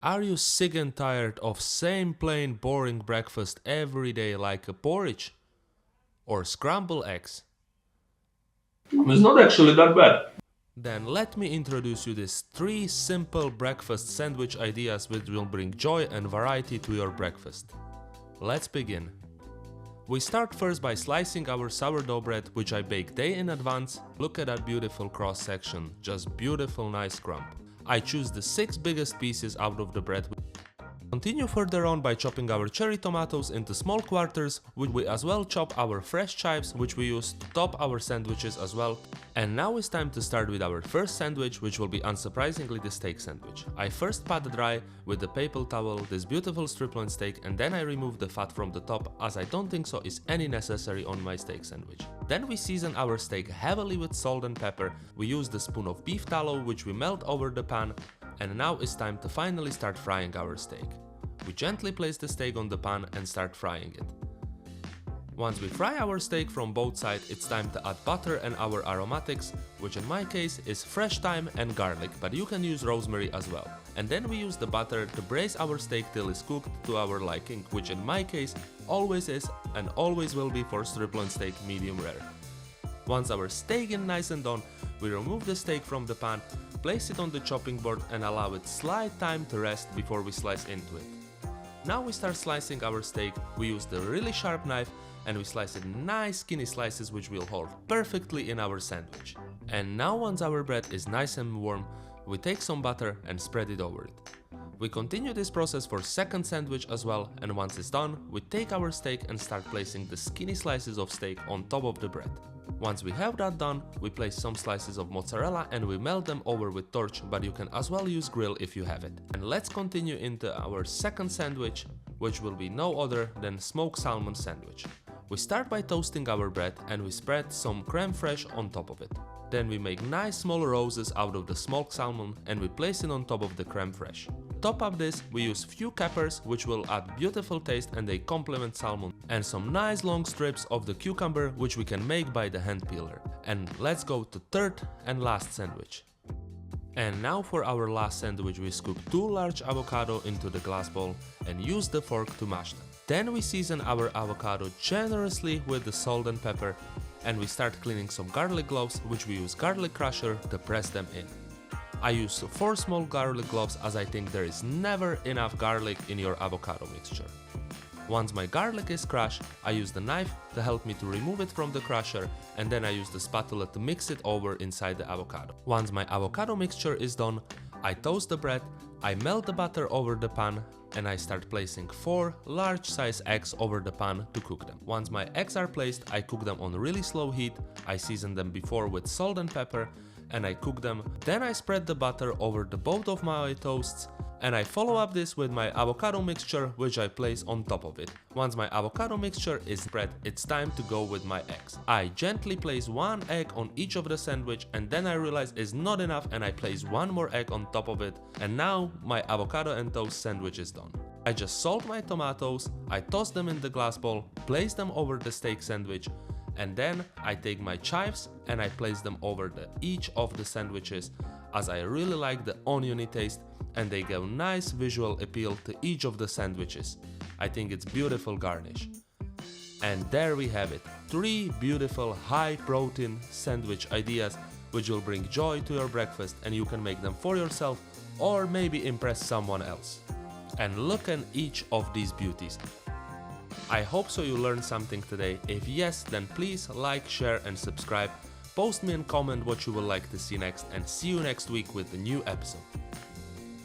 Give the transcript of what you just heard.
Are you sick and tired of same plain boring breakfast every day like a porridge or scrambled eggs? It's not actually that bad. Then let me introduce you these 3 simple breakfast sandwich ideas which will bring joy and variety to your breakfast. Let's begin. We start first by slicing our sourdough bread, which I bake day in advance. Look at that beautiful cross section, just beautiful nice crumb. I choose the 6 biggest pieces out of the bread. Continue further on by chopping our cherry tomatoes into small quarters, which we as well chop our fresh chives, which we use to top our sandwiches as well. And now it's time to start with our first sandwich, which will be unsurprisingly the steak sandwich. I first pat dry with the paper towel this beautiful strip loin steak, and then I remove the fat from the top, as I don't think so is any necessary on my steak sandwich. Then we season our steak heavily with salt and pepper. We use the spoon of beef tallow, which we melt over the pan. And now it's time to finally start frying our steak. We gently place the steak on the pan and start frying it. Once we fry our steak from both sides, it's time to add butter and our aromatics, which in my case is fresh thyme and garlic, but you can use rosemary as well. And then we use the butter to braise our steak till it's cooked to our liking, which in my case always is and always will be for strip loin steak medium rare. Once our steak is nice and done, we remove the steak from the pan, place it on the chopping board and allow it slight time to rest before we slice into it. Now we start slicing our steak. We use the really sharp knife and we slice it nice skinny slices which will hold perfectly in our sandwich. And now once our bread is nice and warm, we take some butter and spread it over it. We continue this process for second sandwich as well, and once it's done, we take our steak and start placing the skinny slices of steak on top of the bread. Once we have that done, we place some slices of mozzarella and we melt them over with torch, but you can as well use grill if you have it. And let's continue into our second sandwich, which will be no other than smoked salmon sandwich. We start by toasting our bread and we spread some creme fraiche on top of it. Then we make nice small roses out of the smoked salmon and we place it on top of the creme fraiche. Top up this, we use few capers which will add beautiful taste and they complement salmon, and some nice long strips of the cucumber which we can make by the hand peeler. And let's go to third and last sandwich. And now for our last sandwich, we scoop 2 large avocado into the glass bowl and use the fork to mash them. Then we season our avocado generously with the salt and pepper, and we start cleaning some garlic cloves which we use garlic crusher to press them in. I use 4 small garlic cloves as I think there is never enough garlic in your avocado mixture. Once my garlic is crushed, I use the knife to help me to remove it from the crusher, and then I use the spatula to mix it over inside the avocado. Once my avocado mixture is done, I toast the bread, I melt the butter over the pan, and I start placing 4 large size eggs over the pan to cook them. Once my eggs are placed, I cook them on really slow heat. I season them before with salt and pepper and I cook them. Then I spread the butter over the both of my toasts and I follow up this with my avocado mixture which I place on top of it. Once my avocado mixture is spread, it's time to go with my eggs. I gently place 1 egg on each of the sandwich and then I realize it's not enough and I place 1 more egg on top of it, and now my avocado and toast sandwich is done. I just salt my tomatoes, I toss them in the glass bowl, place them over the steak sandwich, and then I take my chives and I place them over each of the sandwiches, as I really like the oniony taste and they give nice visual appeal to each of the sandwiches. I think it's beautiful garnish. And there we have it, 3 beautiful high protein sandwich ideas which will bring joy to your breakfast, and you can make them for yourself or maybe impress someone else. And look at each of these beauties. I hope so you learned something today. If yes, then please like, share and subscribe. Post me and comment what you would like to see next, and see you next week with a new episode.